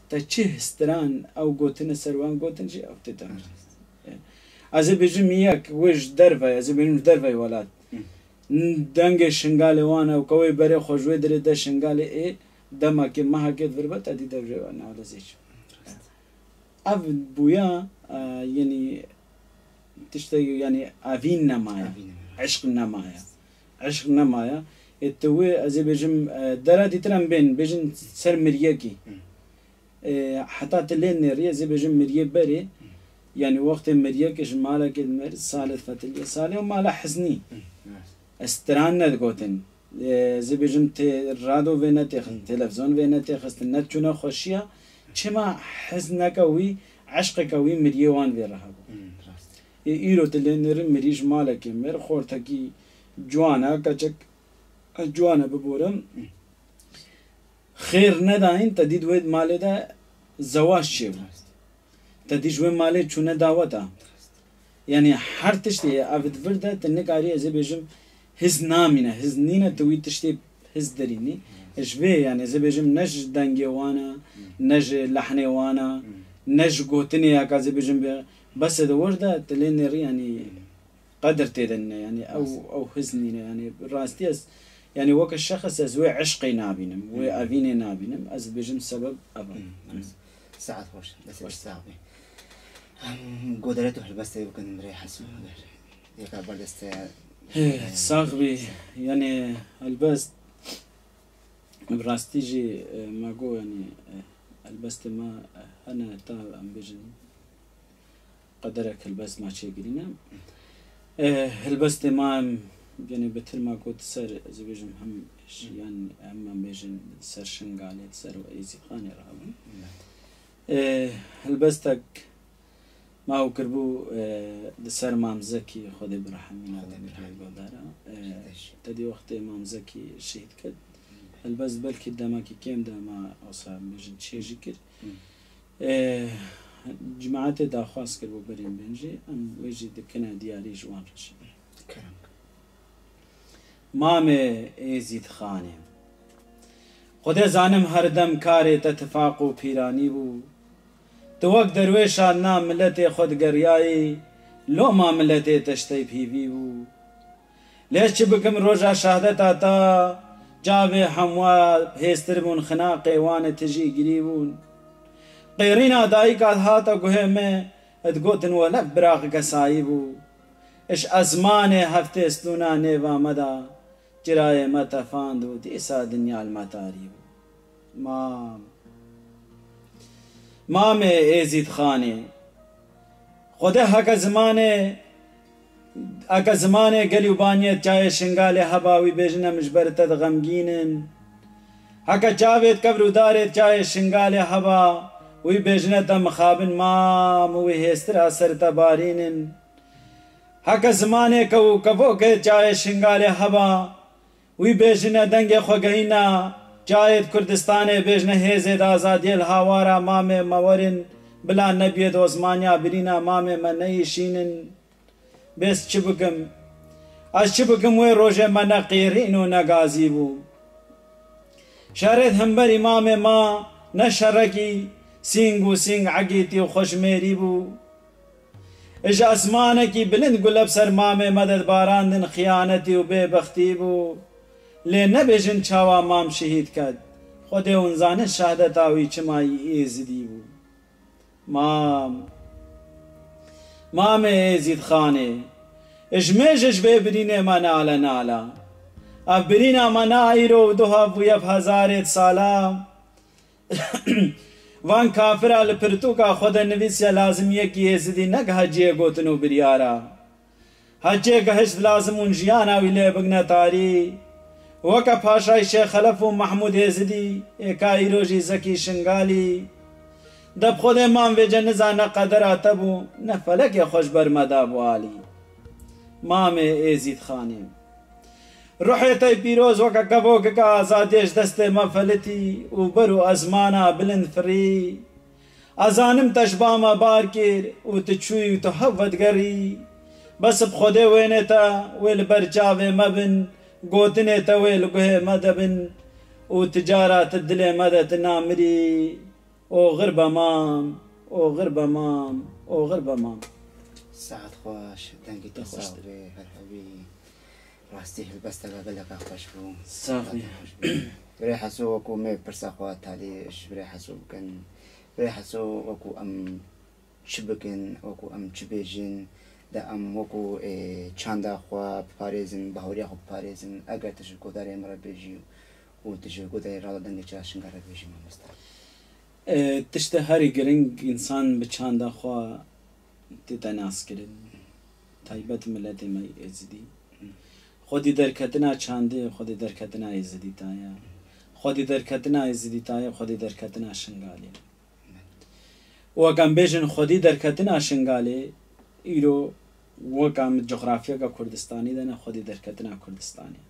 تا چه هستران او گوتن سروان گوتن جی او تیتم از بیجم یک وش درفای از بیجم درفای ولاد دنگ شنگال وانه و کوی بره خوشوی دره ده شنگال ای دما که محکت وربت ادی در جوان نالزیش اف بویا یعنی تشتى يعني أفين نمايا عشق نمايا عشق نمايا التوي أزي بيجم درا دي ترم بين بيجن سر مريكي حتى تلين نريه زي بيجم مريه بري يعني وقت مريكي جمالة كلمة صالة فتلية صالة وما لا حزني استران ندقوتن زي بيجم رادو فينا تخن تلفزيون فينا تخست النت شنا خوشيا چما حزنك وي عشقك وي مريوان في رهبو ایرو تلنرم مریج مالک مر خورتکی جوانا کچک جوانا ببورم خیر نداین تدید وید ماله دا زواج شیو تدیج وید ماله چونه دعوتا یعنی هر تشتی افت ورده تنکاری ازی بیجم هز نامینه هز نینه توی تشتی هز درینی اشوه یعنی ازی بیجم نج دنگی وانا نج لحنی وانا نج گوتنی اکا ازی بیجم بس ده ورده تلين يعني قدر تيدن يعني او حزني يعني راستي يعني وك الشخص ازوي عشقي نابينم وافيني نابينم از بجم سبب ابا ساعات خوش بس وش صعبه قدرته بس يمكن نريح حسن يقع بردست صاحبي يعني البست براستيجي ما جو يعني البست ما انا تا ام بجن قدرك البس ما شيء قرينا البس تمام يعني بتر ما قلت سر زبيجم هم يعني هم بيجن سر شنقالي سر وأيزي خاني رابن البستك ما هو كربو سر مام زكي خدي برحمنا دارا تدي وقت مام زكي شهيد كد البس بلكي دماكي كيم دما أصلا بيجن شيء ذكر جماعت داخواست کرد و بریم بنجی ام ویجی دکنا دیاری جوان رش مام ایزید خانه خود زانم هر دم کار اتفاق و پیرانی بو تو وقت درویشان نام ملت خود گریایی لو ما ملت تشتی پیوی بو لیش چی بکم روژا شهدت آتا جاوه هموا هستر بون خناق وان تجی گری بون قيرينا دايكات هاتا قهمه ادقوتن ولف براق قصايبو اش ازمانه هفته استونا نيفا مدى جرايه متى فاندو ديسا دنيا المتاريبو مام ايزيد خاني خوده هكا زمانه قليو بانيت جاي شنغالي هباوي بيجنا مجبرتت غمگينن هكا جاويت كبرو دارت جاي شنغالي هبا وی بجنت مخابن ما موی هستر اثر تبارینن حق زمانه کو کفو که جای شنگال هوا وی بجنت دنگ خوگینا جایت کردستان بجنه هزید آزادی الهوارا مام مورن بلا نبیت عثمانیا برینا مام من نیشینن بس چبکم از چبکم وی روژه من قیرین و نگازی بو شرط همبر امام ما نشرکی سینگ و سینگ عقیتی و خوشمیری بو اج اسمانکی بلند گلب سر مام مدد باراندن خیانتی و بے بختی بو لی نبیجن چاوا مام شهید کد خود اونزان شهدت آوی چمایی ایزدی بو مام ایزید خانه اجمیجش بے برینه ما نالا نالا اف برینه ما نایرو دوها بویب هزارت سالا وان کافر لپرتو کا خود نویسیا لازمیه کی ایزدی نگ حجیه گوتنو بریارا حجیه گهشت لازم اون جیانا ویلی بگنا تاری وکا پاشای شیخ خلف و محمود ایزدی ایکا ایروجی زکی شنگالی دب خود امام و جنزا نقدر آتبو نفلک خوش برمدا بوالی مام ایزید خانیم روحی تی پیروز وکا گوک کا آزادیش دست مفلتی و برو ازمانا بلند فری ازانم تشبام بار کر و تچوی و تحوت گری بس بخوده وینه تا ویل برچاوه مبن گوتنه تا ویل گوه مدبن و تجارات الدل مدت نامری أوغر بمام أوغر بمام أوغر بمام ساعت خوش دنگی تصاوی هر حبی راستی هلبسته قبلك خوش بو صافي بري حسو وكو مي برسا خوات تاليش بري حسو بكن بري حسو وكو ام شبكن وكو ام شبيجين دا ام وكو چاندا خوا باريزن بهوريا خو باريزن اگر تشكو داري مرا بيجي و تشكو داري رالا دنگي چاشن غرا بيجي ما مستا تشته هری گرنگ انسان بچاندا خوا تتناس کرن تایبت ملت ما ازدی خودی درکتنا چانده خودی درکتنا ازدی تایا خودی درکتنا ازدی تایا خودی درکتنا شنگالی وکم بیشن خودی درکتنا شنگالی ایرو وکم جغرافیا کا کردستانی دنا خودی درکتنا کردستانی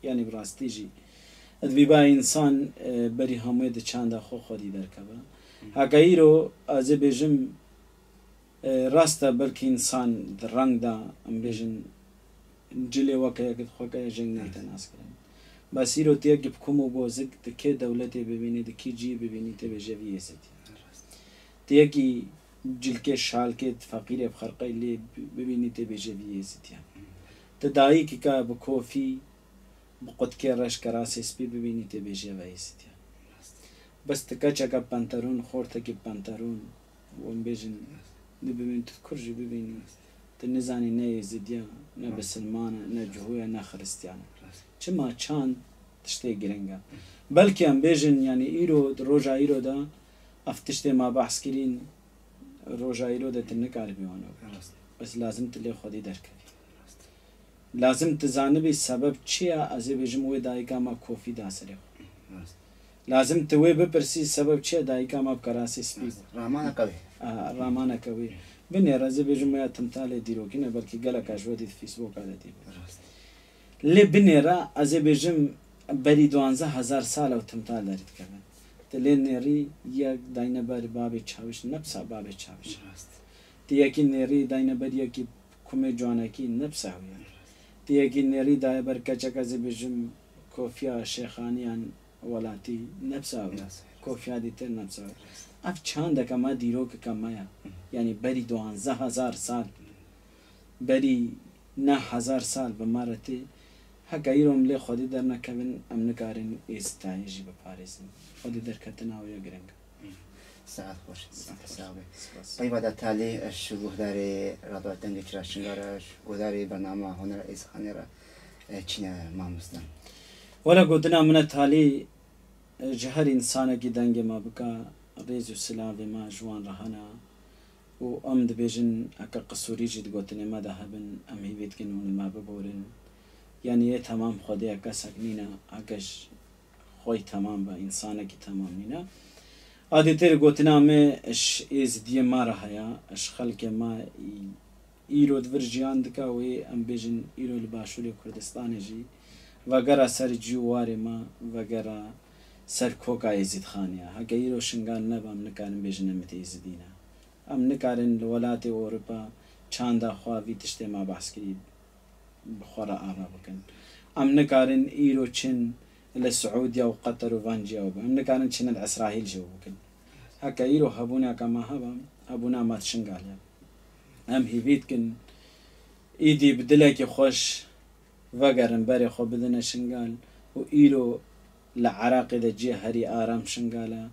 یعنی براستی جی ادویبا انسان بری همه د چانده خودی درکبه هکا ایرو از بیشم راسته بلکه انسان در رنگ دا ام بیشن جلی وکه یکت خوکه جنگ نیتناس کرن بس ایرو تیه که بکمو بوزک دکی دولتی ببینی دکی جی ببینی تی بجویه ستی تیه که جلکه شالکه فقیر بخرقه لی ببینی تی بجویه ستی تدایی که که بکوفی بقد که رش کراسی سپی ببینی تی بجویه ستی بس تکا چکا پانترون خورتا که پانترون وم بیشن ببینی تذکرجی ببینی تنزانی نه یزیدیا نه بسلمانه نه جهویا نه خرستیانه چما چند تشتی گرنگا بلکه هم بیشن یعنی ایرو روژا ایرو دا افتشتی ما بحث کرین روژا ایرو دا تنکار بیوانو بس لازم تلی خودی درکوی لازم تزانبی سبب چیه از بیشم وی دایگا ما کوفی داسره لازم توی بپرسی سبب چیه دایگا ما بکراسی سپید رامانا قوي رامانا کوي بني رازي بيجم يا تمثال ديروكينا بلكي قالك اجودي في فيسبوك على دي لي بني را ازي بيجم بري 12000 سال او تمثال داريت كمان تلين نيري يا داينا بار بابي چاوش نفسا بابي چاوش تياكي نيري داينا بار ياكي كومي جواناكي نفسا ويا تياكي نيري داي بر كچك ازي بيجم كوفيا شيخانيان ولاتي نفسا ويا كوفيا ديتر نفسا اف چند کما دیرو که کمایا یعنی بری 12000 سال بری 9000 سال بمارتی حقا ایروم لی خودی در نکبن ام نکارن ایستایجی بپارزن خودی در کتنا و یا گرنگ ساعت خوش ساعت طيب هذا تالي الشبه داري رضا دنگي چرا شنگارش گوداري برنامه هنر ایز خانه چینه ما مستن ولا گودنا من تالي جهر انسانه کی دنگ ما بکا ريز السلام ما جوان رهنا و ام دبيجن اكا قصوري جد قوتني ما دهبن ام هيبيت كنون ما ببورن يعني تمام خودي اكا سكنينا اكاش خوي تمام با انسانك تمام نينا ادي تير قوتنا ما اش از دي ما رهيا اش خلق ما ايرو دفرجيان دكا وي ام بيجن ايرو الباشولي كردستان جي وغرا سر جواري ما وغرا سر کوکا یزید خانیه هکه ایرو شنگال نبام نکارن بیجنه مت یزیدینه ام نکارن ولات اروپا چاندا خواهی تشته ما بحث کرید بخورا آبا بکن ام نکارن ایرو چن لسعودية وقطر وفانجيا ام نکارن چن الاسرائيل جو بکن هکه ایرو هبونا کما هبام هبونا مات شنگال ام هیوید کن ایدی بدلک خوش وگرن بری خو بدن شنگال و ایرو لعراق ده جي هري آرام شنگالا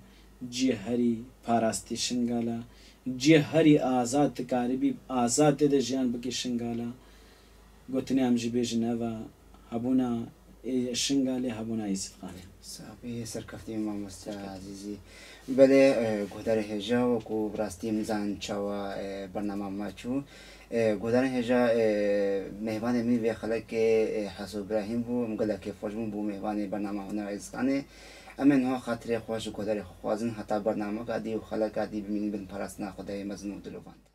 جي هري پاراستی شنگالا جي هري آزاد تکاربی آزاد ده جيان بکی شنگالا گوتنی هم جي بیجن اوه هبونا شنگالی هبونا ایزید خانه صاحبي سركفتي ما مستا عزيزي بله گودار هجا وكو براستي مزان چاوا برنامه ماچو گودار هجا مهمان من في خلق حسو ابراهيم بو مقلك فوجمون بو مهمان برنامه هنا ازقانه امن هو خاطر خوش گودار خوازن حتى برنامه قادي وخلق قادي بمين بن پرسنا خدای مزنو دلوان